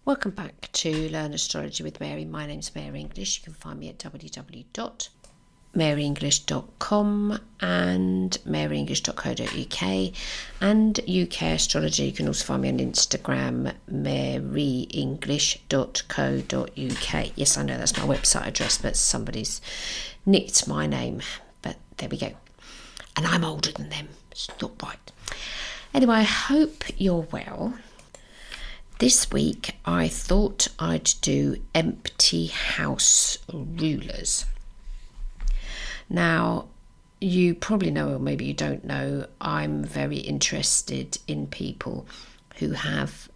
Welcome back to Learn Astrology with Mary. My name's Mary English. You can find me at www.maryenglish.com and maryenglish.co.uk and UK Astrology. You can also find me on Instagram, maryenglish.co.uk. Yes, I know that's my website address, but somebody's nicked my name. But there we go. And I'm older than them. It's not right. Anyway, I hope you're well. This week I thought I'd do empty house rulers. Now, you probably know, or maybe you don't know, I'm very interested in people who have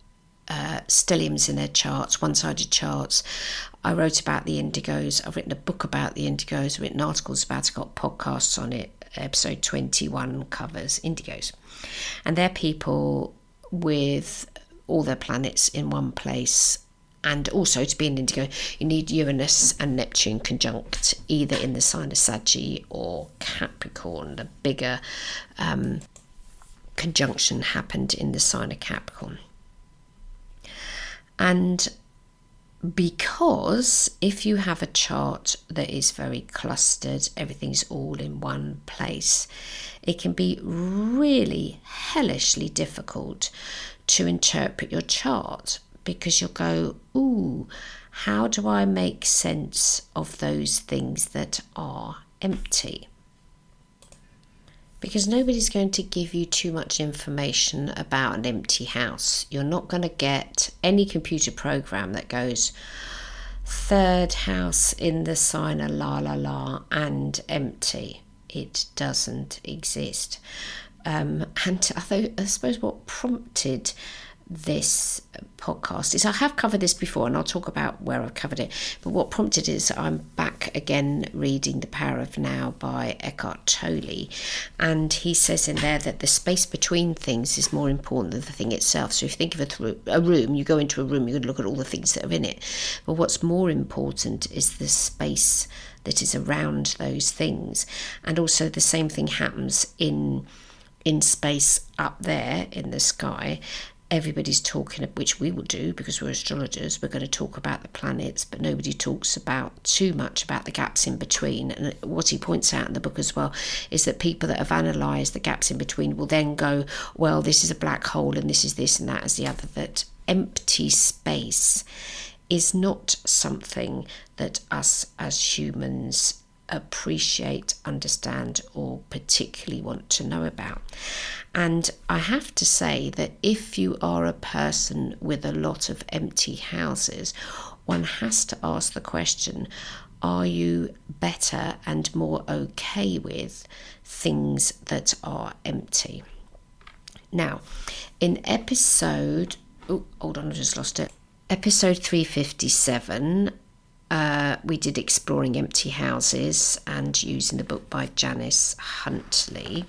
stelliums in their charts, one-sided charts. I wrote about the indigos. I've written a book about the indigos. I've written articles about it, got podcasts on it. Episode 21 covers indigos. And they're people with all their planets in one place. And also, to be an indigo, you need Uranus and Neptune conjunct, either in the sign of Sagittarius or Capricorn. The bigger conjunction happened in the sign of Capricorn. And because if you have a chart that is very clustered, everything's all in one place, it can be really hellishly difficult to interpret your chart, because you'll go, ooh, how do I make sense of those things that are empty? Because nobody's going to give you too much information about an empty house. You're not going to get any computer program that goes third house in the sign of la la la and empty. It doesn't exist. And I suppose what prompted this podcast is, I have covered this before and I'll talk about where I've covered it, but what prompted it is I'm back again reading The Power of Now by Eckhart Tolle, and he says in there that the space between things is more important than the thing itself. So if you think of a room, you go into a room, you're going to look at all the things that are in it, but what's more important is the space that is around those things. And also the same thing happens in space up there in the sky. Everybody's talking, which we will do because we're astrologers, we're going to talk about the planets, but nobody talks about too much about the gaps in between. And what he points out in the book as well is that people that have analysed the gaps in between will then go, well, this is a black hole and this is this and that is the other. That empty space is not something that us as humans appreciate, understand, or particularly want to know about. And I have to say that if you are a person with a lot of empty houses, one has to ask the question, are you better and more okay with things that are empty? Now, in episode 357, we did Exploring Empty Houses and using the book by Janice Huntley.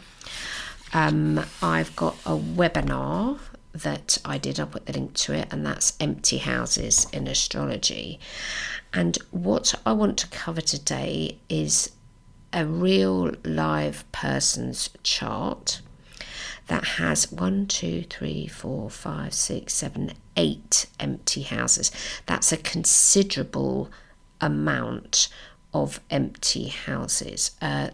I've got a webinar that I did, I'll put the link to it, and that's Empty Houses in Astrology. And what I want to cover today is a real live person's chart that has 8 empty houses. That's a considerable amount of empty houses.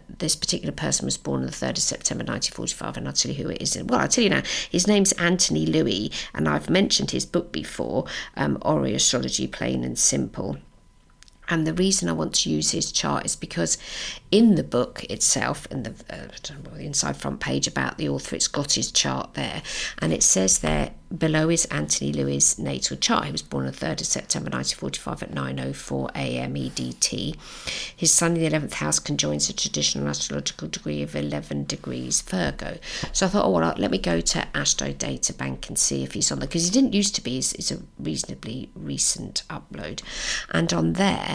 This particular person was born on the 3rd of September 1945, and I'll tell you who it is. Well, I'll tell you now, his name's Anthony Louis, and I've mentioned his book before, Ori Astrology, Plain and Simple. And the reason I want to use his chart is because in the book itself, in the inside front page about the author, it's got his chart there. And it says there, below is Anthony Louis' natal chart. He was born on the 3rd of September 1945 at 9:04 a.m. EDT. His sun in the 11th house conjoins a traditional astrological degree of 11 degrees Virgo. So I thought, let me go to Astro Data Bank and see if he's on there, because he didn't used to be. It's a reasonably recent upload. And on there,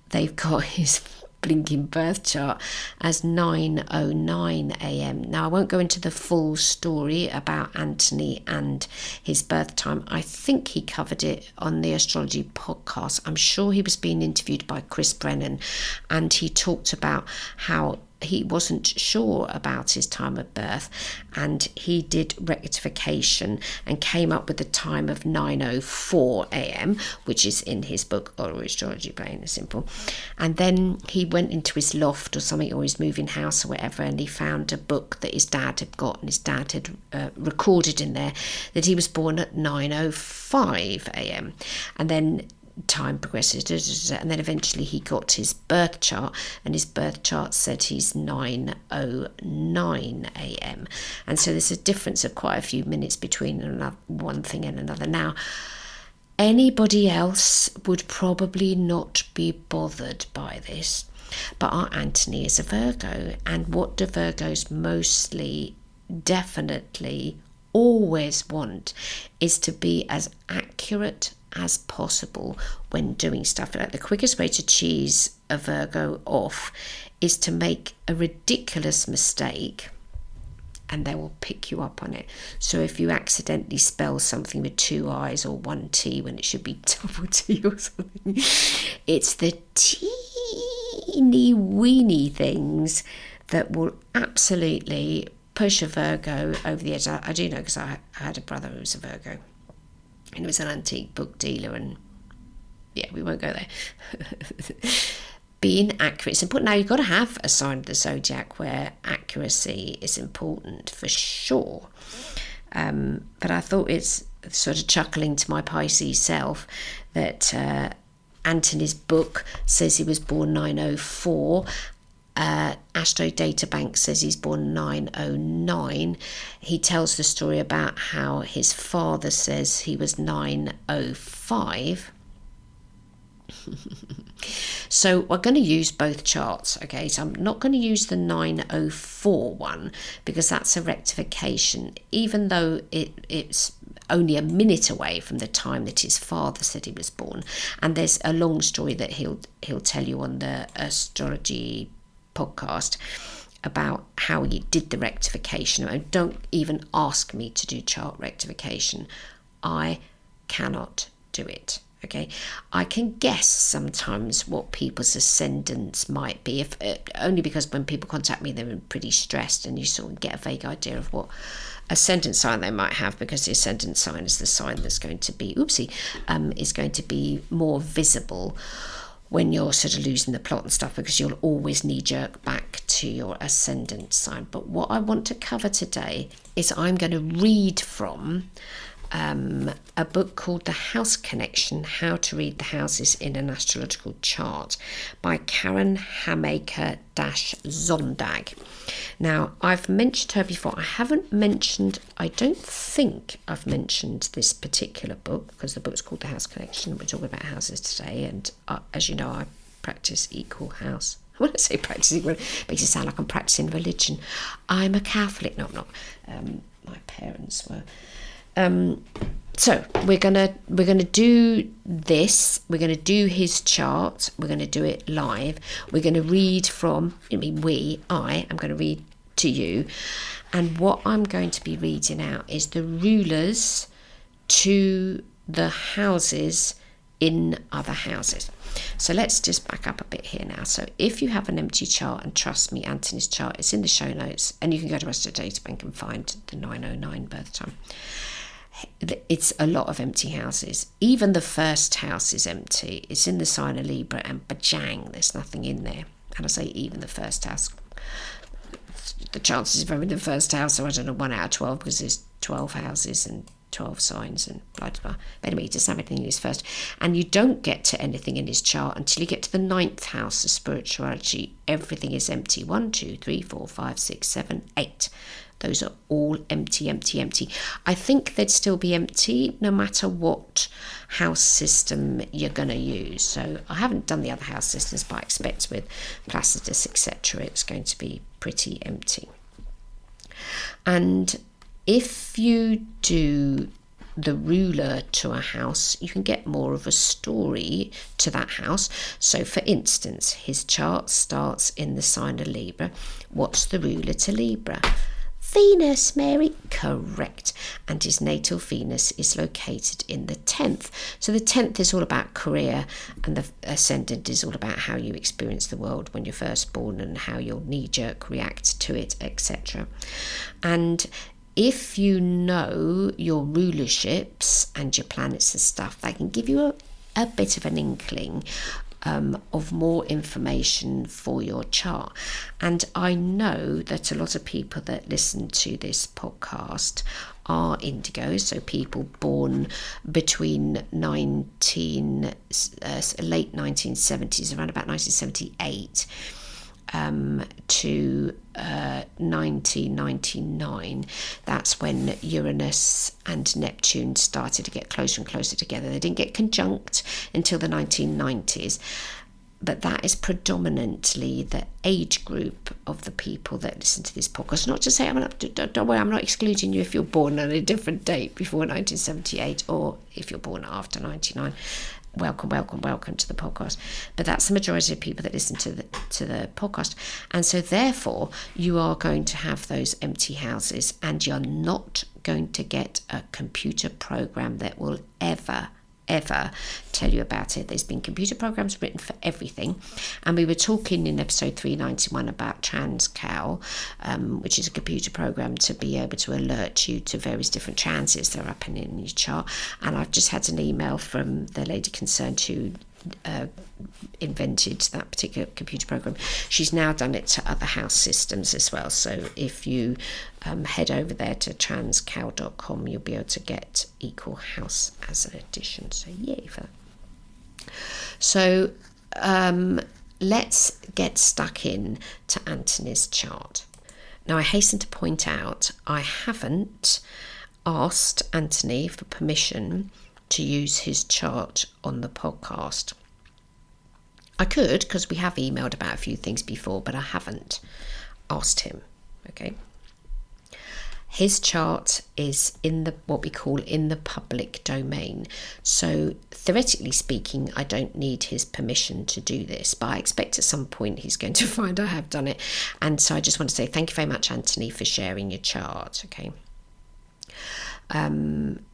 they've got his blinking birth chart as 9:09 a.m. Now, I won't go into the full story about Anthony and his birth time. I think he covered it on the astrology podcast. I'm sure he was being interviewed by Chris Brennan, and he talked about how he wasn't sure about his time of birth, and he did rectification and came up with the time of 9:04 a.m., which is in his book Oral Astrology, Plain and Simple. And then he went into his loft or something, or his moving house or whatever, and he found a book that his dad had got, and his dad had recorded in there that he was born at 9:05 a.m. And then time progresses, and then eventually he got his birth chart, and his birth chart said he's 9:09 a.m. And so there's a difference of quite a few minutes between one thing and another. Now, anybody else would probably not be bothered by this, but our Anthony is a Virgo, and what do Virgos mostly, definitely, always want is to be as accurate as possible when doing stuff. Like, the quickest way to cheese a Virgo off is to make a ridiculous mistake, and they will pick you up on it. So if you accidentally spell something with 2 I's or 1 T when it should be double T or something, it's the teeny weeny things that will absolutely push a Virgo over the edge. I do know, because I had a brother who was a Virgo, and he was an antique book dealer, and yeah, we won't go there. Being accurate is important. Now, you've got to have a sign of the zodiac where accuracy is important, for sure. But I thought it's sort of chuckling to my Pisces self that Anthony's book says he was born 9:04. Astro Databank says he's born 9:09. He tells the story about how his father says he was 9:05. So we're going to use both charts, okay? So I'm not going to use the 9:04 one, because that's a rectification, even though it's only a minute away from the time that his father said he was born. And there's a long story that he'll tell you on the astrology podcast about how he did the rectification. And don't even ask me to do chart rectification. I cannot do it. Okay, I can guess sometimes what people's ascendants might be, if only because when people contact me, they're pretty stressed, and you sort of get a vague idea of what ascendant sign they might have, because the ascendant sign is the sign that's going to be, is going to be more visible when you're sort of losing the plot and stuff, because you'll always knee-jerk back to your ascendant sign. But what I want to cover today is I'm going to read from a book called The House Connection, How to Read the Houses in an Astrological Chart, by Karen Hamaker-Zondag. Now, I've mentioned her before. I don't think I've mentioned this particular book, because the book's called The House Connection. We're talking about houses today, and as you know, I practice equal house. When I say practice equal, it makes it sound like I'm practicing religion. I'm a Catholic. No, I'm not. My parents were. So we're gonna do this. We're gonna do his chart. We're gonna do it live. We're gonna read from. I am going to read to you, and what I'm going to be reading out is the rulers to the houses in other houses. So let's just back up a bit here now. So if you have an empty chart, and trust me, Anthony's chart is in the show notes, and you can go to Astro Databank and find the 9:09 birth time. It's a lot of empty houses. Even the first house is empty. It's in the sign of Libra, and bajang, there's nothing in there. And I say even the first house. The chances of having the first house, so I don't know, 1 out of 12, because there's 12 houses and 12 signs and blah, blah, blah. But anyway, he doesn't have anything in his first. And you don't get to anything in his chart until you get to the 9th house of spirituality. Everything is empty. 1, 2, 3, 4, 5, 6, 7, 8. Those are all empty, empty, empty. I think they'd still be empty no matter what house system you're going to use. So I haven't done the other house systems, but I expect with Placidus, etc., it's going to be pretty empty. And if you do the ruler to a house, you can get more of a story to that house. So for instance, his chart starts in the sign of Libra. What's the ruler to Libra? Venus, Mary, correct. And his natal Venus is located in the 10th. So the 10th is all about career, and the ascendant is all about how you experience the world when you're first born and how you'll knee-jerk react to it, etc. And if you know your rulerships and your planets and stuff, they can give you a bit of an inkling of more information for your chart. And I know that a lot of people that listen to this podcast are indigo, so people born between late 1970s, around about 1978 to 1999. That's when Uranus and Neptune started to get closer and closer together. They didn't get conjunct until the 1990s, but that is predominantly the age group of the people that listen to this podcast. Not to say, don't worry, I'm not excluding you if you're born on a different date before 1978 or if you're born after 99. Welcome to the podcast. But that's the majority of people that listen to the podcast. And so therefore you are going to have those empty houses, and you're not going to get a computer program that will ever tell you about it. There's been computer programs written for everything, and we were talking in episode 391 about Transcal, which is a computer program to be able to alert you to various different transits that are happening in your chart. And I've just had an email from the lady concerned who invented that particular computer program. She's now done it to other house systems as well. So if you head over there to transcal.com, you'll be able to get Equal House as an addition. So yay for that. So let's get stuck in to Anthony's chart. Now, I hasten to point out I haven't asked Anthony for permission to use his chart on the podcast. I could, because we have emailed about a few things before, but I haven't asked him. Okay. His chart is in what we call in the public domain. So theoretically speaking, I don't need his permission to do this, but I expect at some point he's going to find I have done it. And so I just want to say thank you very much, Anthony, for sharing your chart. Okay.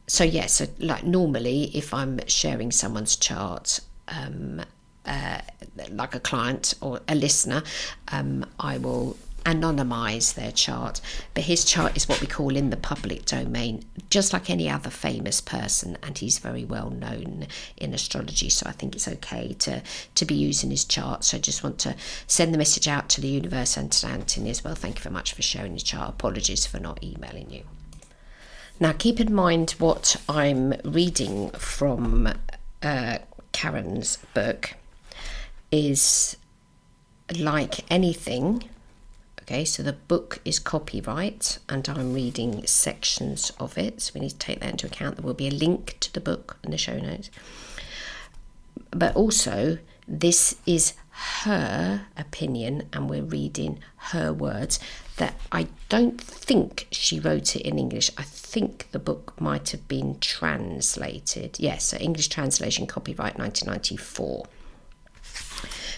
So like normally if I'm sharing someone's chart, like a client or a listener, I will anonymize their chart, but his chart is what we call in the public domain, just like any other famous person, and he's very well known in astrology, so I think it's okay to be using his chart. So I just want to send the message out to the universe and to Anthony as well. Thank you very much for sharing your chart. Apologies for not emailing you. Now, keep in mind what I'm reading from Karen's book is like anything. Okay, so the book is copyright and I'm reading sections of it. So we need to take that into account. There will be a link to the book in the show notes. But also, this is her opinion and we're reading her words. That I don't think she wrote it in English. I think the book might have been translated. Yes, so English translation, copyright 1994.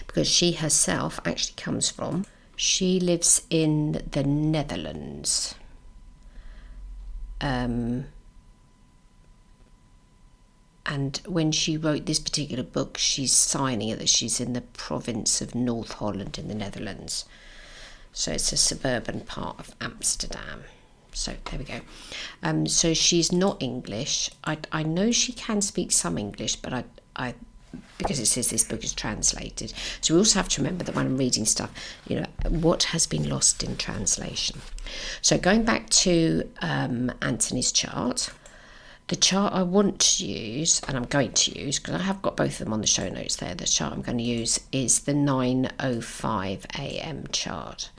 Because she herself actually comes from, she lives in the Netherlands. And when she wrote this particular book, she's signing it that she's in the province of North Holland in the Netherlands. So it's a suburban part of Amsterdam. So there we go. So she's not English. I know she can speak some English, but I because it says this book is translated. So we also have to remember that when I'm reading stuff, what has been lost in translation. So going back to Anthony's chart, the chart I want to use, and I'm going to use, because I have got both of them on the show notes there, the chart I'm going to use is the 9:05 a.m. chart.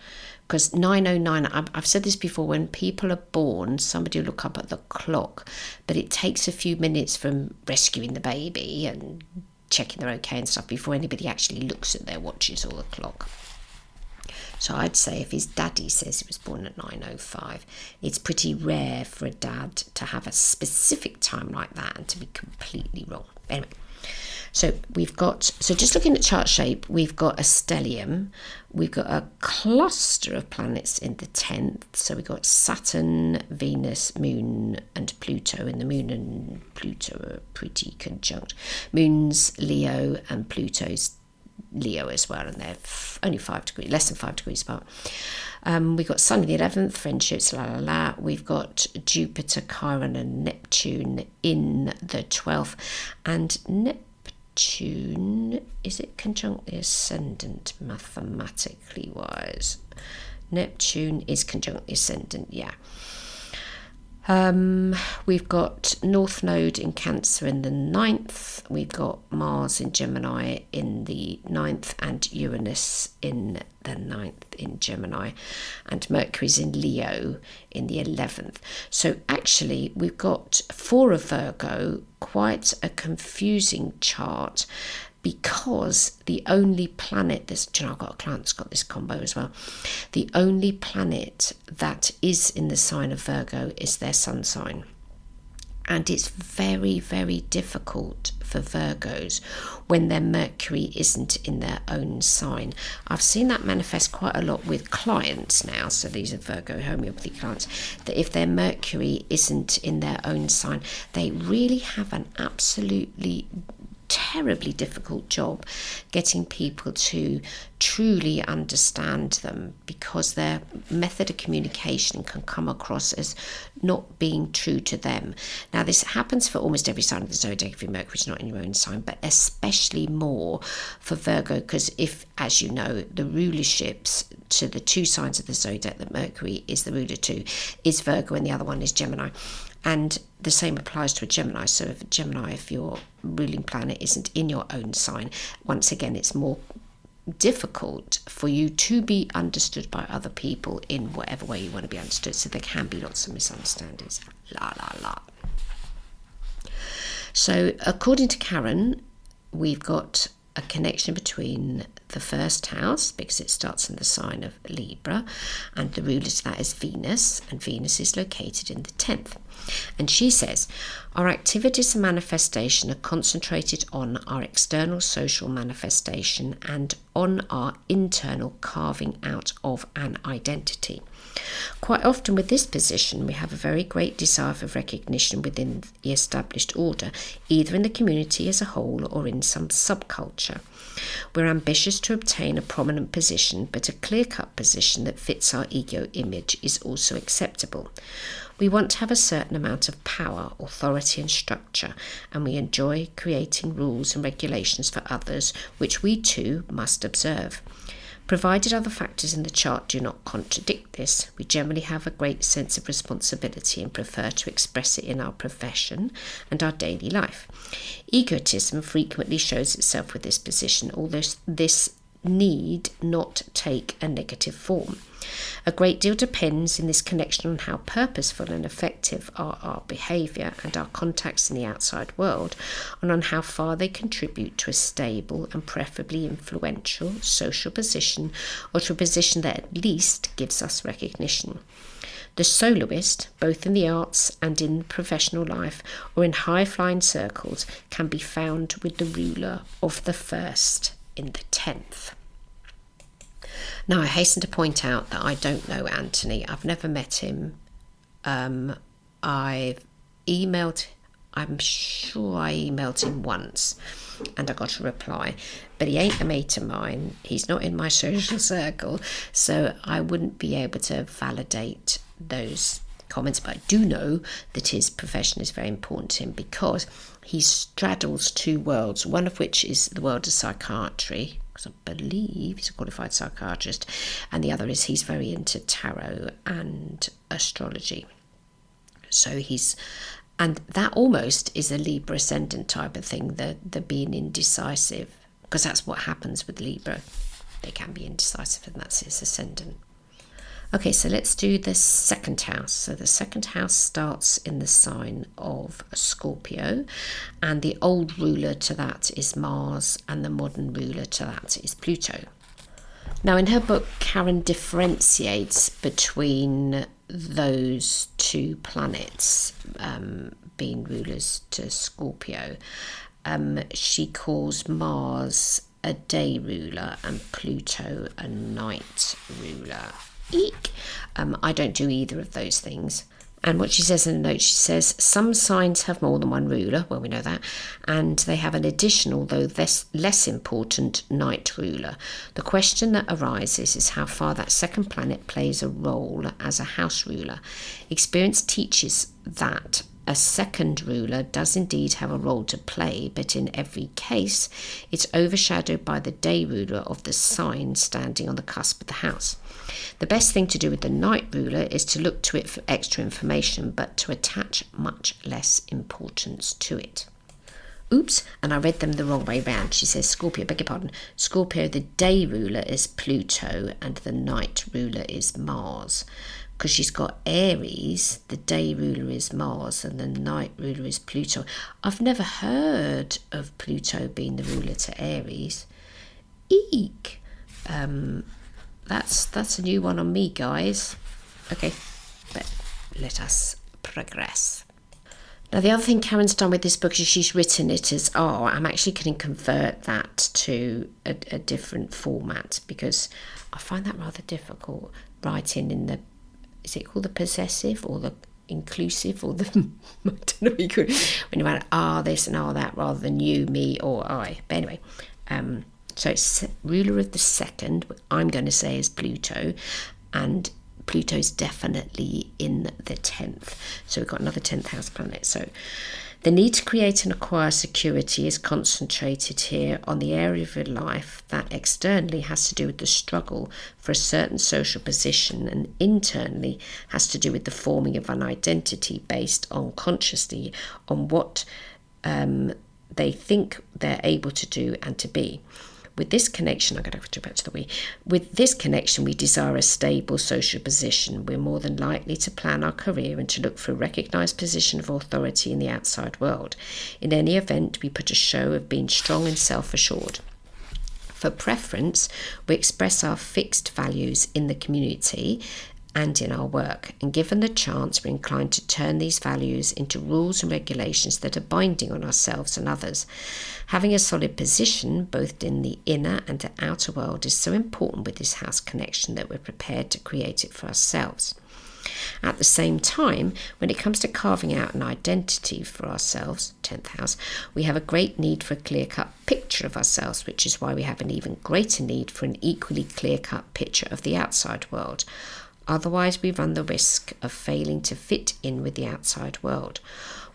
Because 9:09, I've said this before, when people are born, somebody will look up at the clock, but it takes a few minutes from rescuing the baby and checking they're okay and stuff before anybody actually looks at their watches or the clock. So I'd say if his daddy says he was born at 9:05, it's pretty rare for a dad to have a specific time like that and to be completely wrong. Anyway, So just looking at chart shape, we've got a stellium, we've got a cluster of planets in the 10th. So we've got Saturn, Venus, Moon and Pluto, and the Moon and Pluto are pretty conjunct. Moon's Leo and Pluto's Leo as well, and they're only 5 degrees, less than 5 degrees apart. We've got Sun in the 11th, friendships, We've got Jupiter, Chiron and Neptune in the 12th. And Neptune, is it conjunct the ascendant mathematically wise? Neptune is conjunct the ascendant, yeah. We've got North Node in Cancer in the 9th. We've got Mars in Gemini in the 9th and Uranus in the 9th in Gemini. And Mercury's in Leo in the 11th. So actually we've got for a Virgo quite a confusing chart, because the only planet, I've got a client that's got this combo as well. The only planet that is in the sign of Virgo is their sun sign. And it's very, very difficult for Virgos when their Mercury isn't in their own sign. I've seen that manifest quite a lot with clients now. So these are Virgo homeopathy clients, that if their Mercury isn't in their own sign, they really have an absolutely terribly difficult job getting people to truly understand them, because their method of communication can come across as not being true to them. Now this happens for almost every sign of the zodiac if your Mercury's not in your own sign, but especially more for Virgo, because if, as you know, the rulerships to the two signs of the zodiac that Mercury is the ruler to is Virgo and the other one is Gemini. And the same applies to a Gemini. So if Gemini, if your ruling planet isn't in your own sign, once again, it's more difficult for you to be understood by other people in whatever way you want to be understood. So there can be lots of misunderstandings. So according to Karen, we've got a connection between the first house, because it starts in the sign of Libra, and the ruler to that is Venus, and Venus is located in the 10th. And she says, our activities and manifestation are concentrated on our external social manifestation and on our internal carving out of an identity. Quite often with this position, we have a very great desire for recognition within the established order, either in the community as a whole or in some subculture. We're ambitious to obtain a prominent position, but a clear-cut position that fits our ego image is also acceptable. We want to have a certain amount of power, authority and structure, and we enjoy creating rules and regulations for others, which we too must observe. Provided other factors in the chart do not contradict this, we generally have a great sense of responsibility and prefer to express it in our profession and our daily life. Egotism frequently shows itself with this position, although this need not take a negative form. A great deal depends in this connection on how purposeful and effective are our behaviour and our contacts in the outside world, and on how far they contribute to a stable and preferably influential social position, or to a position that at least gives us recognition. The soloist, both in the arts and in professional life or in high-flying circles, can be found with the ruler of the first in the 10th. Now, I hasten to point out that I don't know Anthony. I've never met him. I've emailed, I'm sure I emailed him once and I got a reply, but he ain't a mate of mine. He's not in my social circle, so I wouldn't be able to validate those comments, but I do know that his profession is very important to him, because he straddles two worlds, one of which is the world of psychiatry, because I believe he's a qualified psychiatrist, and the other is he's very into tarot and astrology. So and that almost is a Libra ascendant type of thing, the being indecisive, because that's what happens with Libra. They can be indecisive, and that's his ascendant. Okay, so let's do the second house. So the second house starts in the sign of Scorpio, and the old ruler to that is Mars, and the modern ruler to that is Pluto. Now, in her book, Karen differentiates between those two planets being rulers to Scorpio. she calls Mars a day ruler and Pluto a night ruler. Eek! I don't do either of those things. And what she says in the note, she says, some signs have more than one ruler, well, we know that, and they have an additional, though less important, night ruler. The question that arises is how far that second planet plays a role as a house ruler. Experience teaches that a second ruler does indeed have a role to play, but in every case, it's overshadowed by the day ruler of the sign standing on the cusp of the house. The best thing to do with the night ruler is to look to it for extra information, but to attach much less importance to it. Oops, and I read them the wrong way round. She says, Scorpio, beg your pardon. Scorpio, the day ruler is Pluto and the night ruler is Mars. Because she's got Aries, the day ruler is Mars and the night ruler is Pluto. I've never heard of Pluto being the ruler to Aries. Eek! That's a new one on me, guys. Okay, but let us progress. Now, the other thing Karen's done with this book is she's written it as, I'm actually going to convert that to a different format, because I find that rather difficult, writing in the, is it called the possessive or the inclusive or the, I don't know what you call it, when you add this and that rather than you, me or I. But anyway, so it's ruler of the second, I'm going to say is Pluto, and Pluto's definitely in the 10th. So we've got another 10th house planet. So the need to create and acquire security is concentrated here on the area of your life that externally has to do with the struggle for a certain social position, and internally has to do with the forming of an identity based on consciously on what they think they're able to do and to be. With this connection, I'm going to have to go back to the we. With this connection, we desire a stable social position. We're more than likely to plan our career and to look for a recognised position of authority in the outside world. In any event, we put a show of being strong and self-assured. For preference, we express our fixed values in the community and in our work, and given the chance, we're inclined to turn these values into rules and regulations that are binding on ourselves and others. Having a solid position both in the inner and the outer world is so important with this house connection that we're prepared to create it for ourselves. At the same time, when it comes to carving out an identity for ourselves, 10th house, we have a great need for a clear-cut picture of ourselves, which is why we have an even greater need for an equally clear-cut picture of the outside world. Otherwise, we run the risk of failing to fit in with the outside world.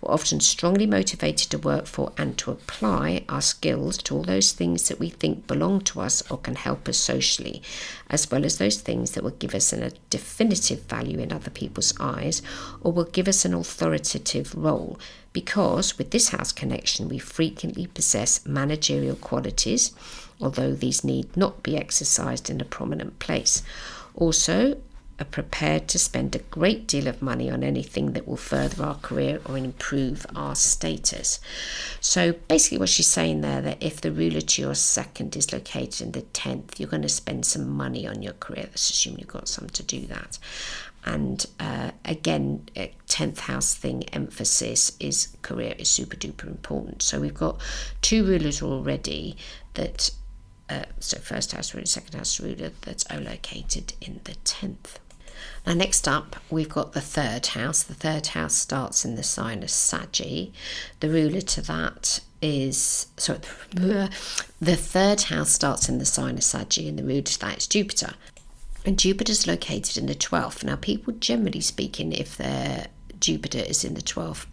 We're often strongly motivated to work for and to apply our skills to all those things that we think belong to us or can help us socially, as well as those things that will give us a definitive value in other people's eyes or will give us an authoritative role, because with this house connection we frequently possess managerial qualities, although these need not be exercised in a prominent place. Also, are prepared to spend a great deal of money on anything that will further our career or improve our status. So basically what she's saying there, that if the ruler to your second is located in the 10th, you're going to spend some money on your career. Let's assume you've got some to do that. And again, 10th house thing, emphasis is career is super duper important. So we've got two rulers already that so first house ruler, second house ruler, that's all located in the 10th. Now next up, we've got the third house. The third house starts in the sign of Saggy. The ruler to that is, the third house starts in the sign of Saggy, and the ruler to that is Jupiter. And Jupiter's located in the 12th. Now people, generally speaking, if their Jupiter is in the 12th,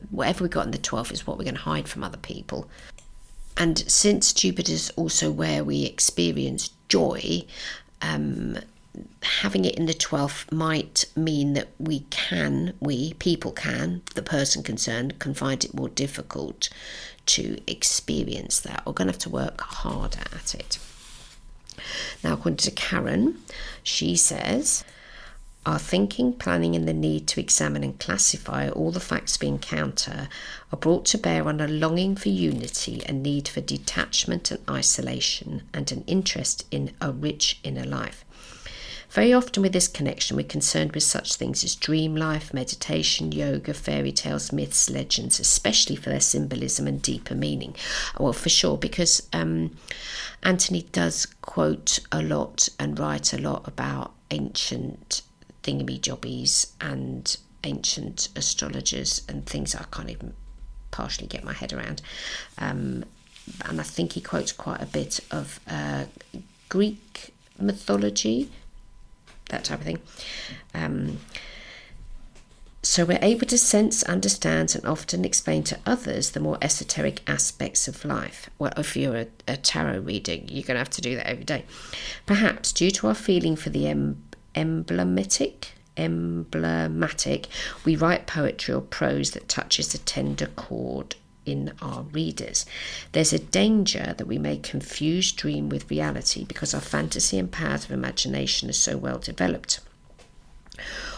whatever we got in the 12th is what we're going to hide from other people. And since Jupiter's also where we experience joy, having it in the 12th might mean that the person concerned, can find it more difficult to experience that. We're going to have to work harder at it. Now, according to Karen, she says, our thinking, planning and the need to examine and classify all the facts we encounter are brought to bear on a longing for unity, a need for detachment and isolation, and an interest in a rich inner life. Very often with this connection, we're concerned with such things as dream life, meditation, yoga, fairy tales, myths, legends, especially for their symbolism and deeper meaning. Well, for sure, because Anthony does quote a lot and write a lot about ancient thingamajobbies and ancient astrologers and things I can't even partially get my head around. And I think he quotes quite a bit of Greek mythology, that type of thing. So we're able to sense, understand, and often explain to others the more esoteric aspects of life. Well, if you're a tarot reader, you're going to have to do that every day. Perhaps due to our feeling for the emblematic, we write poetry or prose that touches a tender chord in our readers. There's a danger that we may confuse dream with reality because our fantasy and powers of imagination are so well developed.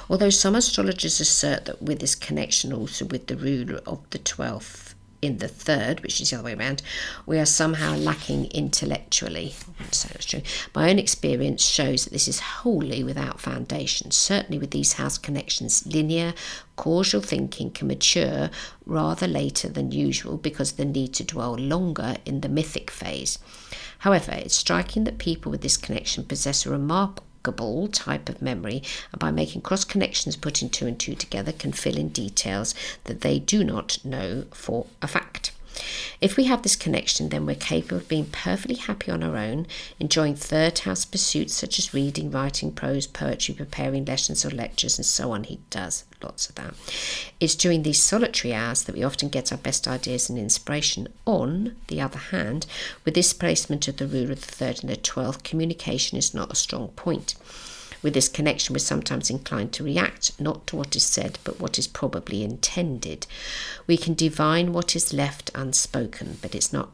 Although some astrologers assert that with this connection also with the ruler of the 12th in the 3rd, which is the other way around, we are somehow lacking intellectually. I wouldn't say that's true. My own experience shows that this is wholly without foundation. Certainly with these house connections, linear, causal thinking can mature rather later than usual because of the need to dwell longer in the mythic phase. However, it's striking that people with this connection possess a remarkable type of memory, and by making cross connections, putting 2 and 2 together, can fill in details that they do not know for a fact. If we have this connection, then we're capable of being perfectly happy on our own, enjoying third house pursuits such as reading, writing, prose, poetry, preparing lessons or lectures, and so on. He does lots of that. It's during these solitary hours that we often get our best ideas and inspiration. On the other hand, with this placement of the ruler of the 3rd and the 12th, communication is not a strong point. With this connection, we're sometimes inclined to react, not to what is said, but what is probably intended. We can divine what is left unspoken, but it's not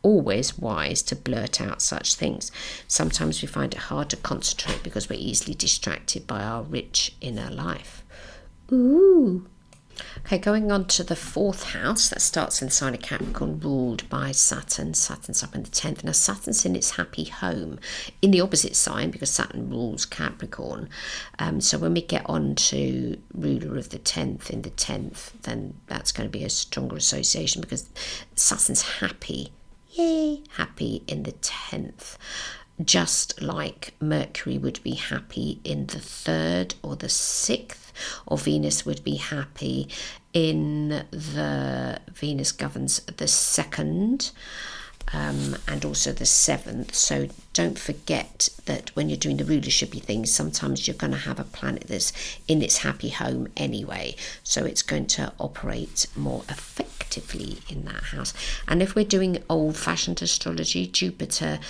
always wise to blurt out such things. Sometimes we find it hard to concentrate because we're easily distracted by our rich inner life. Ooh. Okay, going on to the 4th house, that starts in the sign of Capricorn, ruled by Saturn. Saturn's up in the 10th. Now, Saturn's in its happy home, in the opposite sign, because Saturn rules Capricorn. So when we get on to ruler of the 10th in the 10th, then that's going to be a stronger association because Saturn's happy. Yay! Happy in the 10th. Just like Mercury would be happy in the 3rd or the 6th, or Venus would be happy in the, Venus governs the 2nd and also the 7th. So don't forget that when you're doing the rulershipy things, sometimes you're going to have a planet that's in its happy home anyway. So it's going to operate more effectively in that house. And if we're doing old-fashioned astrology, Jupiter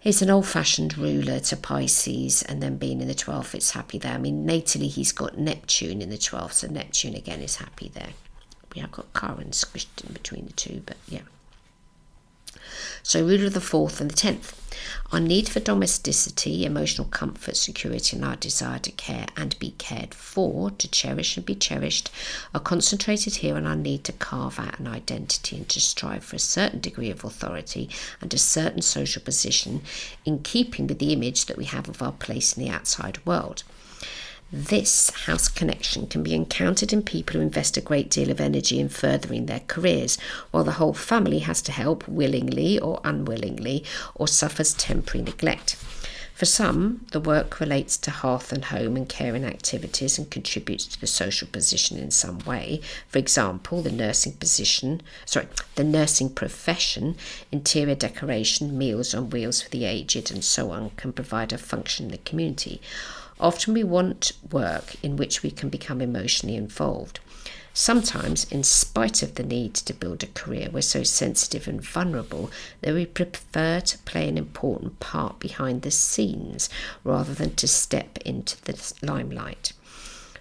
is an old-fashioned ruler to Pisces, and then being in the 12th, it's happy there. I mean, natally, he's got Neptune in the 12th, so Neptune again is happy there. We have got Chiron squished in between the two, but yeah. So ruler of the 4th and the 10th. Our need for domesticity, emotional comfort, security, and our desire to care and be cared for, to cherish and be cherished, are concentrated here on our need to carve out an identity and to strive for a certain degree of authority and a certain social position in keeping with the image that we have of our place in the outside world. This house connection can be encountered in people who invest a great deal of energy in furthering their careers, while the whole family has to help willingly or unwillingly, or suffers temporary neglect. For some, the work relates to hearth and home and caring activities and contributes to the social position in some way. For example, the nursing profession, interior decoration, meals on wheels for the aged and so on can provide a function in the community. Often we want work in which we can become emotionally involved. Sometimes, in spite of the need to build a career, we're so sensitive and vulnerable that we prefer to play an important part behind the scenes rather than to step into the limelight.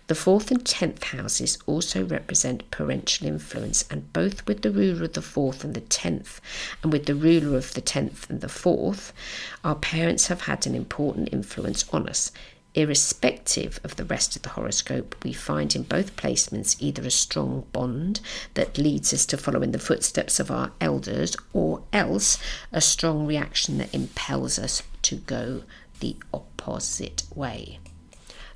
The 4th and 10th houses also represent parental influence, and both with the ruler of the 4th and the 10th, and with the ruler of the 10th and the 4th, our parents have had an important influence on us. Irrespective of the rest of the horoscope, we find in both placements either a strong bond that leads us to follow in the footsteps of our elders, or else a strong reaction that impels us to go the opposite way.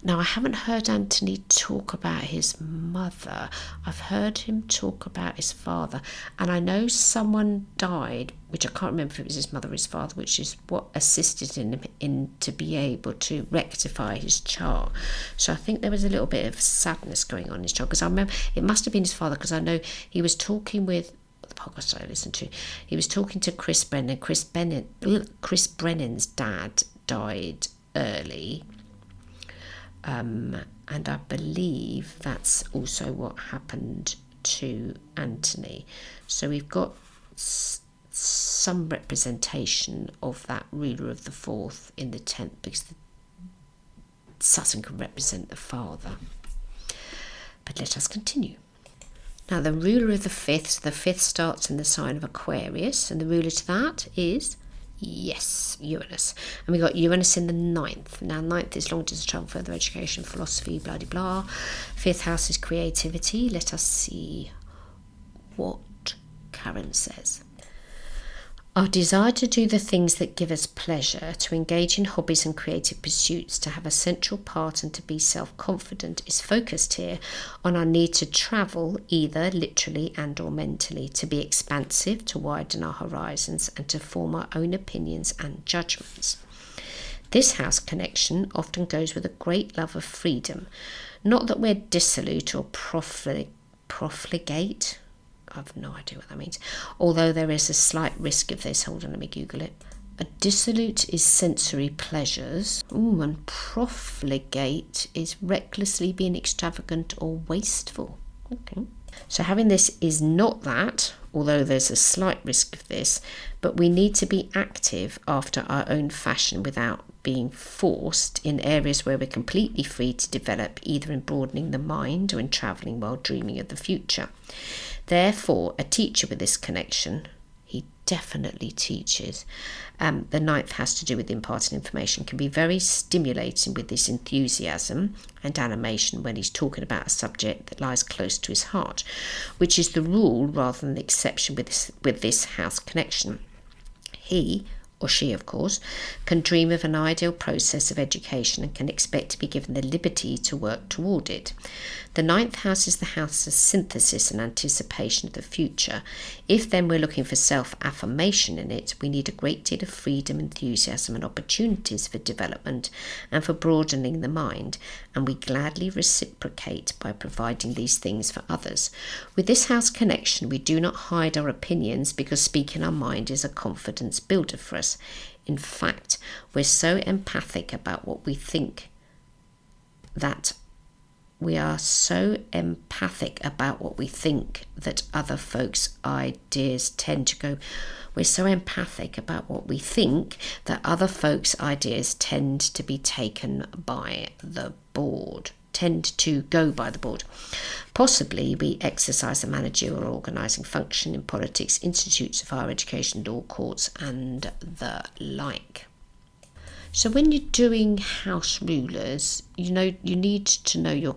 Now, I haven't heard Anthony talk about his mother. I've heard him talk about his father. And I know someone died, which I can't remember if it was his mother or his father, which is what assisted him in to be able to rectify his chart. So I think there was a little bit of sadness going on in his chart. Because I remember it must have been his father, because I know he was talking with the podcast I listened to. He was talking to Chris Brennan. Chris Brennan's dad died early. And I believe that's also what happened to Anthony. So we've got some representation of that ruler of the 4th in the 10th, because Saturn can represent the father. But let us continue. Now, the ruler of the 5th, so the 5th starts in the sign of Aquarius, and the ruler to that is, yes, Uranus. And we got Uranus in the 9th. Now, 9th is long distance travel, further education, philosophy, blah, blah, blah. 5th house is creativity. Let us see what Karen says. Our desire to do the things that give us pleasure, to engage in hobbies and creative pursuits, to have a central part and to be self-confident is focused here on our need to travel, either literally and or mentally, to be expansive, to widen our horizons and to form our own opinions and judgments. This house connection often goes with a great love of freedom. Not that we're dissolute or profligate. I've no idea what that means, although there is a slight risk of this. Hold on, let me Google it. A dissolute is sensory pleasures. And profligate is recklessly being extravagant or wasteful. Okay. So having this is not that, although there's a slight risk of this, but we need to be active after our own fashion without being forced in areas where we're completely free to develop, either in broadening the mind or in travelling while dreaming of the future. Therefore, a teacher with this connection, he definitely teaches, the 9th has to do with imparting information, can be very stimulating with this enthusiasm and animation when he's talking about a subject that lies close to his heart, which is the rule rather than the exception with this house connection. He, or she of course, can dream of an ideal process of education and can expect to be given the liberty to work toward it. The 9th house is the house of synthesis and anticipation of the future. If then we're looking for self-affirmation in it, we need a great deal of freedom, enthusiasm and opportunities for development and for broadening the mind, and we gladly reciprocate by providing these things for others. With this house connection, we do not hide our opinions because speaking our mind is a confidence builder for us. In fact, we're so empathic about what we think that other folks' ideas tend to go. We're so empathic about what we think that other folks' ideas tend to be taken by the board. Tend to go by the board. Possibly we exercise a managerial organising function in politics, institutes of higher education, law courts and the like. So when you're doing house rulers, you need to know your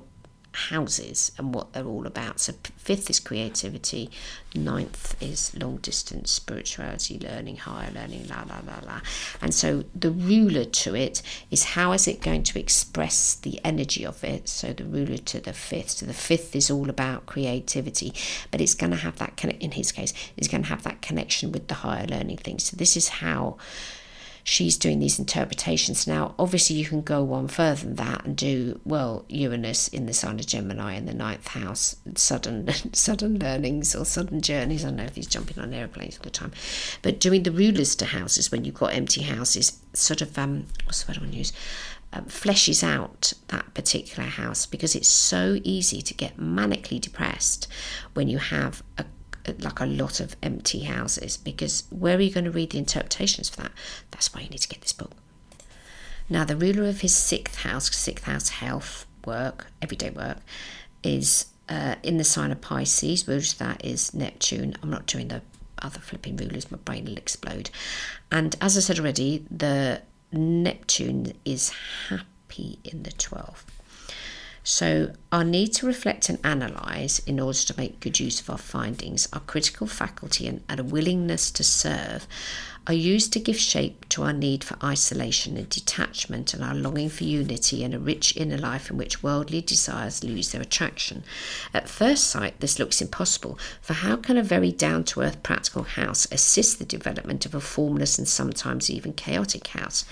houses and what they're all about. So 5th is creativity, 9th is long distance spirituality, learning, higher learning, la la la la. And so the ruler to it is how is it going to express the energy of it. So the ruler to the 5th. So the 5th is all about creativity, but it's going to have that in his case, it's going to have that connection with the higher learning things. So this is how she's doing these interpretations. Now, obviously, you can go one further than that and do, Uranus in the sign of Gemini in the 9th house, sudden learnings or sudden journeys. I don't know if he's jumping on airplanes all the time. But doing the rulers to houses when you've got empty houses, sort of, what's the word I want to use? Fleshes out that particular house, because it's so easy to get manically depressed when you have a lot of empty houses, because where are you going to read the interpretations for that? That's why you need to get this book. Now, the ruler of his 6th house, health, work, everyday work, is in the sign of Pisces, which that is Neptune. I'm not doing the other flipping rulers, my brain will explode. And as I said already, the Neptune is happy in the 12th. So our need to reflect and analyse in order to make good use of our findings, our critical faculty and a willingness to serve are used to give shape to our need for isolation and detachment and our longing for unity and a rich inner life in which worldly desires lose their attraction. At first sight, this looks impossible, for how can a very down-to-earth practical house assist the development of a formless and sometimes even chaotic house?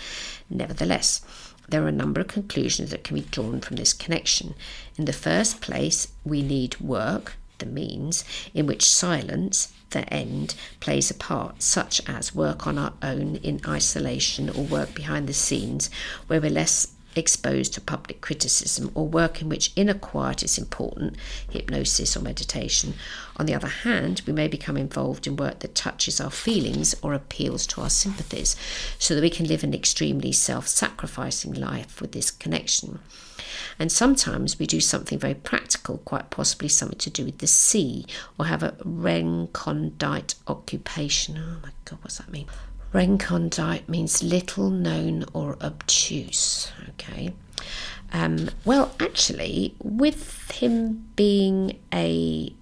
Nevertheless, there are a number of conclusions that can be drawn from this connection. In the first place, we need work, the means, in which silence, the end, plays a part, such as work on our own in isolation or work behind the scenes where we're less exposed to public criticism, or work in which inner quiet is important, hypnosis or meditation. On the other hand, we may become involved in work that touches our feelings or appeals to our sympathies, so that we can live an extremely self-sacrificing life with this connection. And sometimes we do something very practical, quite possibly something to do with the sea, or have a recondite occupation. Oh my God, what's that mean? Recondite means little known or obtuse. Okay. Well, actually, with him being a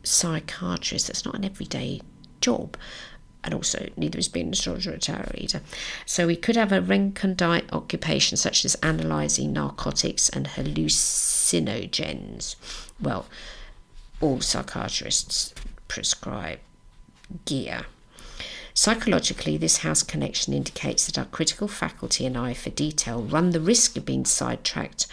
psychiatrist, that's not an everyday job. And also, neither is being an astrologer or a tarot reader. So we could have a recondite occupation such as analysing narcotics and hallucinogens. Well, all psychiatrists prescribe gear. Psychologically, this house connection indicates that our critical faculty and eye for detail run the risk of being sidetracked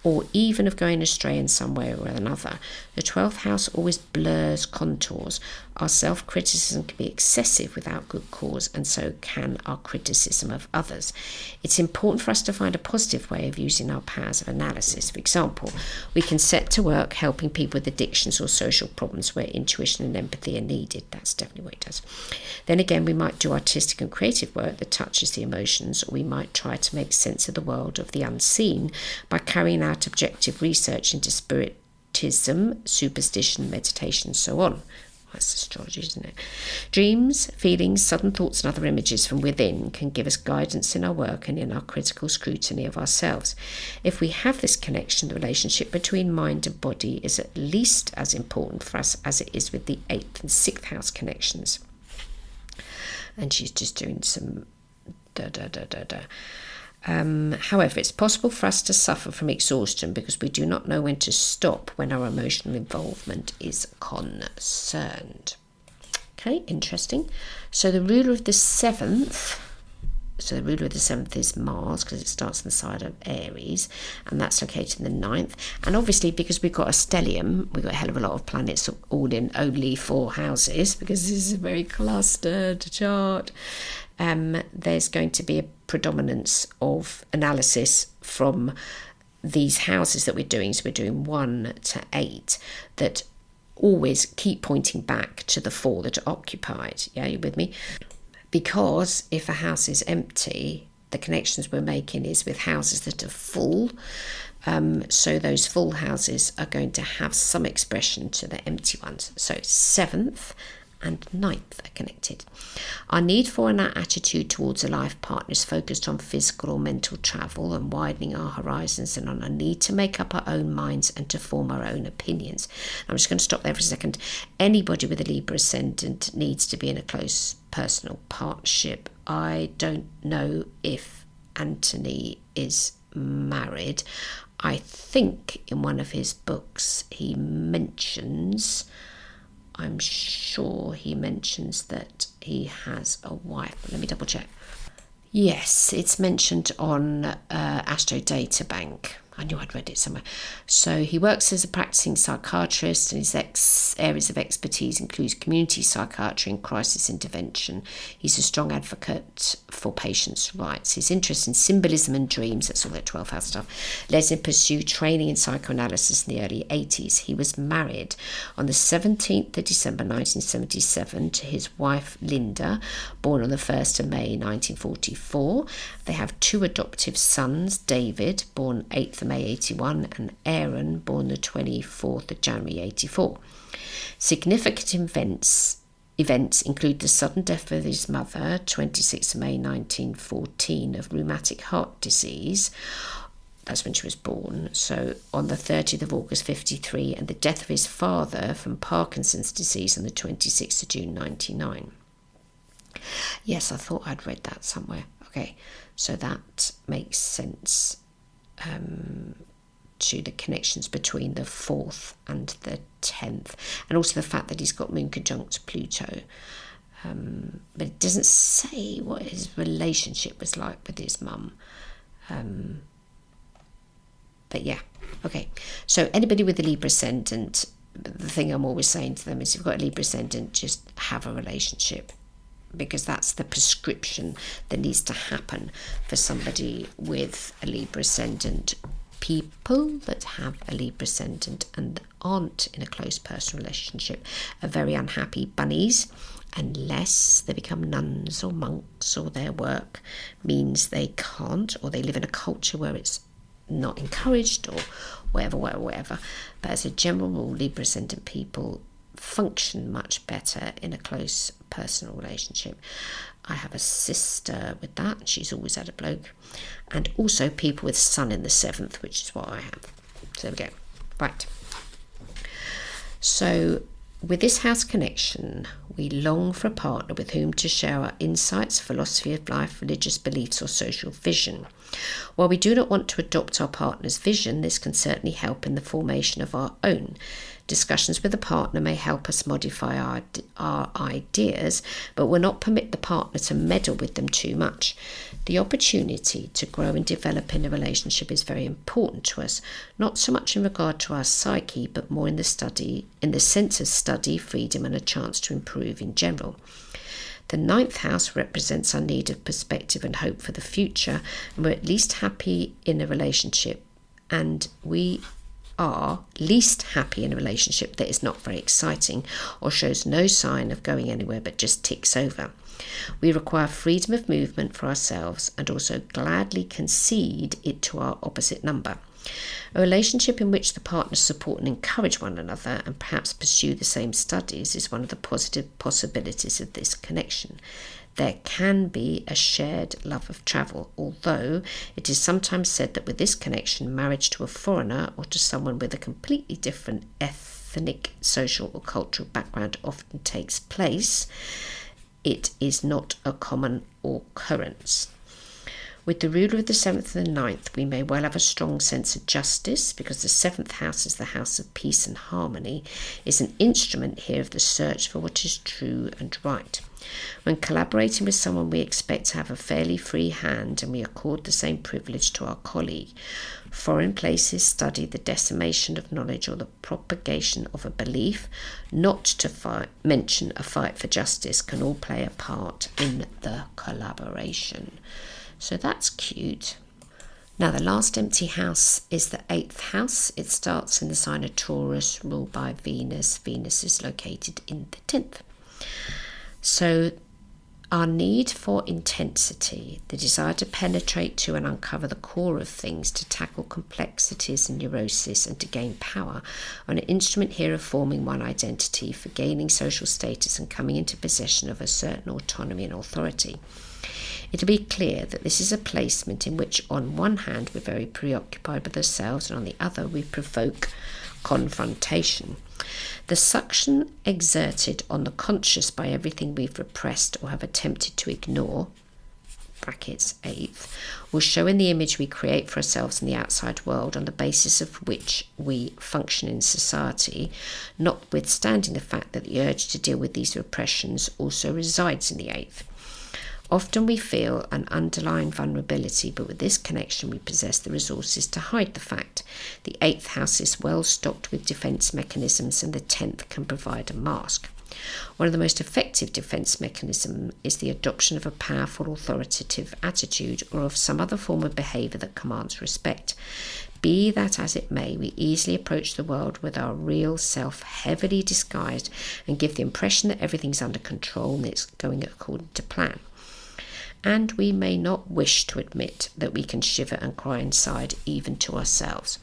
or even of going astray in some way or another. The 12th house always blurs contours. Our self-criticism can be excessive without good cause, and so can our criticism of others. It's important for us to find a positive way of using our powers of analysis. For example, we can set to work helping people with addictions or social problems where intuition and empathy are needed. That's definitely what it does. Then again, we might do artistic and creative work that touches the emotions, or we might try to make sense of the world of the unseen by carrying out objective research into spiritism, superstition, meditation, and so on. That's astrology, isn't it? Dreams, feelings, sudden thoughts and other images from within can give us guidance in our work and in our critical scrutiny of ourselves. If we have this connection, the relationship between mind and body is at least as important for us as it is with the 8th and 6th house connections. And she's just doing some however, it's possible for us to suffer from exhaustion because we do not know when to stop when our emotional involvement is concerned. Okay, interesting. So the ruler of the 7th, is Mars, because it starts on the side of Aries, and that's located in the 9th. And obviously, because we've got a stellium, we've got a hell of a lot of planets all in only 4 houses, because this is a very clustered chart. There's going to be a predominance of analysis from these houses that we're doing. So we're doing 1 to 8 that always keep pointing back to the 4 that are occupied. Yeah, you with me? Because if a house is empty, the connections we're making is with houses that are full. So those full houses are going to have some expression to the empty ones. So 7th and 9th are connected. Our need for and our attitude towards a life partner is focused on physical or mental travel and widening our horizons, and on our need to make up our own minds and to form our own opinions. I'm just going to stop there for a second. Anybody with a Libra ascendant needs to be in a close personal partnership. I don't know if Anthony is married. I think in one of his books he mentions, I'm sure he mentions that he has a wife. Let me double check. Yes, it's mentioned on Astro Data Bank. I knew I'd read it somewhere. So he works as a practicing psychiatrist, and his areas of expertise include community psychiatry and crisis intervention. He's a strong advocate for patients' rights. His interest in symbolism and dreams, that's all that 12th house stuff, led him to pursue training in psychoanalysis in the early 80s. He was married on the 17th of December 1977 to his wife Linda, born on the 1st of May 1944. They have 2 adoptive sons, David, born 8th of May 81, and Aaron, born the 24th of January 84. Significant events include the sudden death of his mother, 26th of May 1914, of rheumatic heart disease, That's when she was born. So on the 30th of August 53, and the death of his father from Parkinson's disease on the 26th of June 99. Yes, I thought I'd read that somewhere. Okay, so that makes sense to the connections between the 4th and the 10th, and also the fact that he's got moon conjunct Pluto. But it doesn't say what his relationship was like with his mum. But yeah, okay. So anybody with a Libra ascendant, the thing I'm always saying to them is, if you've got a Libra ascendant, just have a relationship, because that's the prescription that needs to happen for somebody with a Libra ascendant. People that have a Libra ascendant and aren't in a close personal relationship are very unhappy bunnies, unless they become nuns or monks, or their work means they can't, or they live in a culture where it's not encouraged, or whatever. But as a general rule, Libra ascendant people function much better in a close personal relationship. I have a sister with that, she's always had a bloke, and also people with sun in the 7th, which is what I have. So there we go. Right, so with this house connection, we long for a partner with whom to share our insights, philosophy of life, religious beliefs, or social vision. While we do not want to adopt our partner's vision, this can certainly help in the formation of our own. Discussions with a partner may help us modify our ideas, but will not permit the partner to meddle with them too much. The opportunity to grow and develop in a relationship is very important to us, not so much in regard to our psyche, but more in the sense of study, freedom, and a chance to improve in general. The 9th house represents our need of perspective and hope for the future, and we're at least happy in a relationship, and we are least happy in a relationship that is not very exciting or shows no sign of going anywhere but just ticks over. We require freedom of movement for ourselves and also gladly concede it to our opposite number. A relationship in which the partners support and encourage one another and perhaps pursue the same studies is one of the positive possibilities of this connection. There can be a shared love of travel, although it is sometimes said that with this connection, marriage to a foreigner or to someone with a completely different ethnic, social, or cultural background often takes place. It is not a common occurrence. With the ruler of the 7th and the 9th, we may well have a strong sense of justice, because the 7th house is the house of peace and harmony, is an instrument here of the search for what is true and right. When collaborating with someone, we expect to have a fairly free hand, and we accord the same privilege to our colleague. Foreign places study the decimation of knowledge or the propagation of a belief, not to mention a fight for justice, can all play a part in the collaboration. So that's cute. Now the last empty house is the 8th house. It starts in the sign of Taurus, ruled by Venus. Venus is located in the 10th. So our need for intensity, the desire to penetrate to and uncover the core of things, to tackle complexities and neurosis, and to gain power, are an instrument here of forming one identity, for gaining social status and coming into possession of a certain autonomy and authority. It'll be clear that this is a placement in which on one hand we're very preoccupied with ourselves, and on the other we provoke confrontation. The suction exerted on the conscious by everything we've repressed or have attempted to ignore, brackets 8th, will show in the image we create for ourselves in the outside world, on the basis of which we function in society, notwithstanding the fact that the urge to deal with these repressions also resides in the 8th. Often we feel an underlying vulnerability, but with this connection we possess the resources to hide the fact. The 8th house is well stocked with defence mechanisms, and the 10th can provide a mask. One of the most effective defence mechanisms is the adoption of a powerful authoritative attitude, or of some other form of behaviour that commands respect. Be that as it may, we easily approach the world with our real self heavily disguised and give the impression that everything's under control and it's going according to plan. And we may not wish to admit that we can shiver and cry inside, even to ourselves.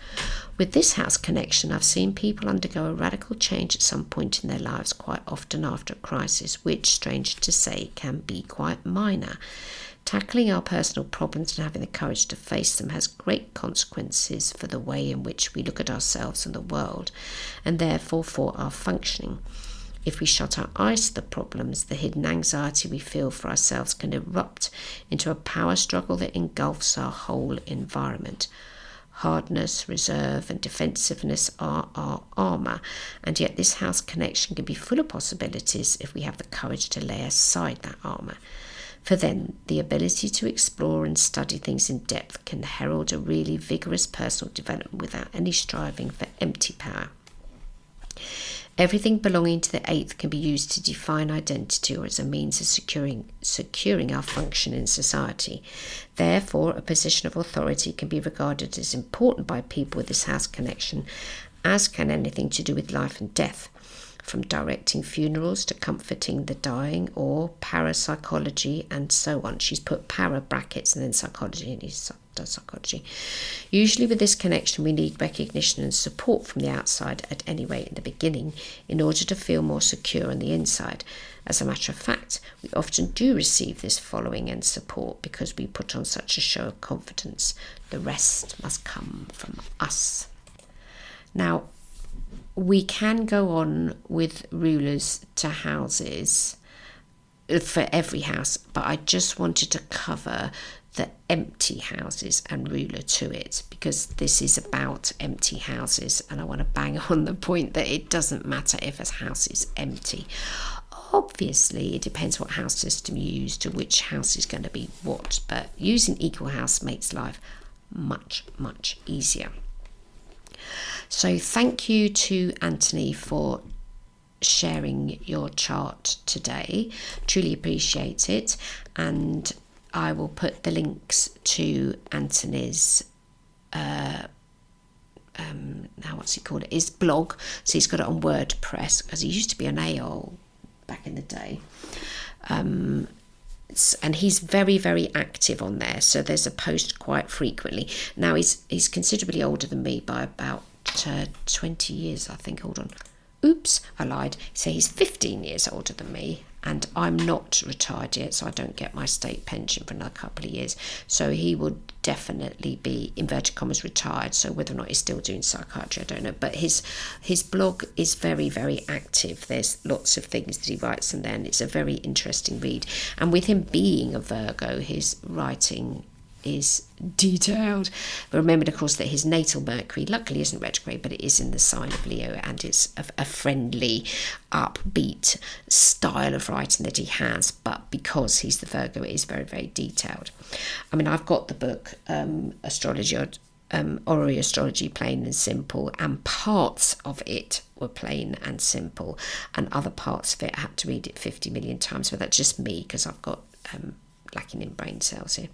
With this house connection, I've seen people undergo a radical change at some point in their lives, quite often after a crisis, which, strange to say, can be quite minor. Tackling our personal problems and having the courage to face them has great consequences for the way in which we look at ourselves and the world, and therefore for our functioning. If we shut our eyes to the problems, the hidden anxiety we feel for ourselves can erupt into a power struggle that engulfs our whole environment. Hardness, reserve, and defensiveness are our armour, and yet this house connection can be full of possibilities if we have the courage to lay aside that armour. For then, the ability to explore and study things in depth can herald a really vigorous personal development without any striving for empty power. Everything belonging to the 8th can be used to define identity or as a means of securing our function in society. Therefore, a position of authority can be regarded as important by people with this house connection, as can anything to do with life and death, from directing funerals to comforting the dying, or parapsychology and so on. She's put para brackets and then psychology, and he does psychology. Usually with this connection we need recognition and support from the outside, at any rate in the beginning, in order to feel more secure on the inside. As a matter of fact, we often do receive this following and support because we put on such a show of confidence. The rest must come from us. Now, we can go on with rulers to houses for every house, but I just wanted to cover the empty houses and ruler to it, because this is about empty houses, and I want to bang on the point that it doesn't matter if a house is empty. Obviously, it depends what house system you use to which house is going to be what, but using equal house makes life much, much easier. So thank you to Anthony for sharing your chart today. Truly appreciate it. And I will put the links to Anthony's his blog. So he's got it on WordPress, because he used to be an AOL back in the day. And he's very, very active on there. So there's a post quite frequently. Now he's considerably older than me by about 20 years, I think. Hold on. Oops, I lied. So he's 15 years older than me, and I'm not retired yet, so I don't get my state pension for another couple of years. So he would definitely be, inverted commas, retired. So whether or not he's still doing psychiatry, I don't know. But his blog is very, very active. There's lots of things that he writes in there, and it's a very interesting read. And with him being a Virgo, his writing is detailed. But remember, of course, that his natal Mercury luckily isn't retrograde, but it is in the sign of Leo, and it's a friendly, upbeat style of writing that he has. But because he's the Virgo, it is very, very detailed. I mean, I've got the book Astrology, Orrery Astrology, plain and simple, and parts of it were plain and simple, and other parts of it I had to read it 50 million times. But that's just me, because I've got lacking in brain cells here.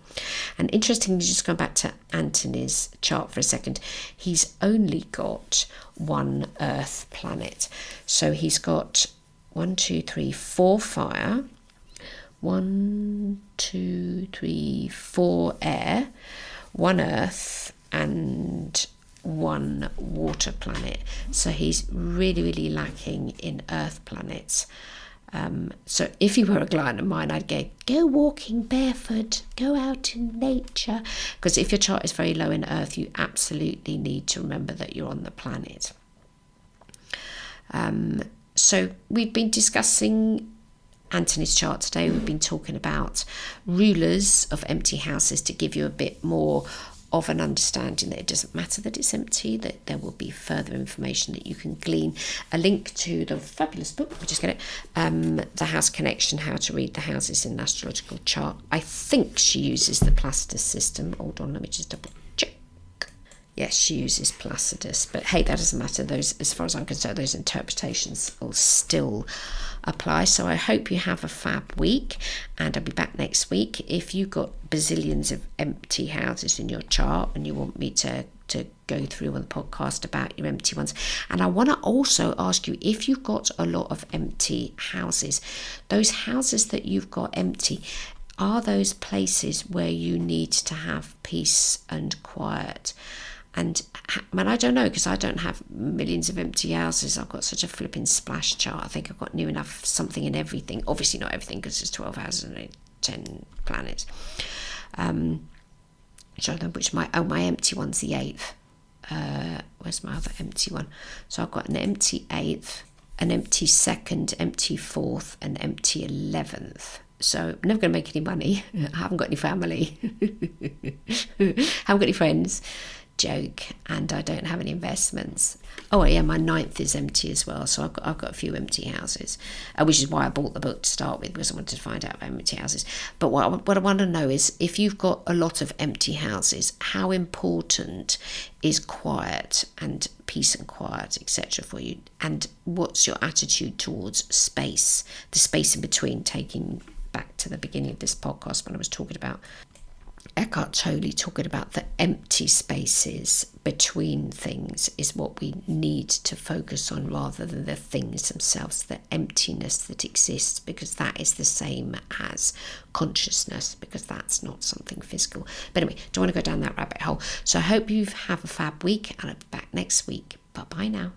And interestingly, just going back to Anthony's chart for a second, he's only got one Earth planet. So he's got 4 fire, 4 air, 1 Earth, and 1 water planet. So he's really, really lacking in Earth planets. So if you were a client of mine, I'd go walking barefoot, go out in nature, because if your chart is very low in Earth, you absolutely need to remember that you're on the planet. So we've been discussing Anthony's chart today. We've been talking about rulers of empty houses to give you a bit more of an understanding that it doesn't matter that it's empty, that there will be further information that you can glean. A link to the fabulous book, we just get it, The House Connection, How to Read the Houses in an Astrological Chart. I think she uses the Placidus system. Hold on, let me just double check. Yes, she uses Placidus, but hey, that doesn't matter. Those, as far as I'm concerned, those interpretations will still apply. So I hope you have a fab week, and I'll be back next week. If you've got bazillions of empty houses in your chart and you want me to go through on the podcast about your empty ones, and I want to also ask you, if you've got a lot of empty houses, those houses that you've got empty, are those places where you need to have peace and quiet? And I don't know, because I don't have millions of empty houses. I've got such a flipping splash chart. I think I've got near enough something in everything. Obviously not everything, because there's 12 houses and 10 planets. Which my empty one's the 8th. Where's my other empty one? So I've got an empty 8th, an empty 2nd, empty 4th, and empty 11th. So I'm never going to make any money. I haven't got any family. Haven't got any friends. Joke. And I don't have any investments. Oh yeah, my 9th is empty as well. So I've got a few empty houses, which is why I bought the book to start with, because I wanted to find out about empty houses. But what I want to know is, if you've got a lot of empty houses, how important is quiet and peace and quiet, etc. for you? And what's your attitude towards space, the space in between? Taking back to the beginning of this podcast when I was talking about Eckhart Tolle, talking about the empty spaces between things is what we need to focus on, rather than the things themselves, the emptiness that exists, because that is the same as consciousness, because that's not something physical. But anyway, don't want to go down that rabbit hole. So I hope you have a fab week, and I'll be back next week. Bye bye now.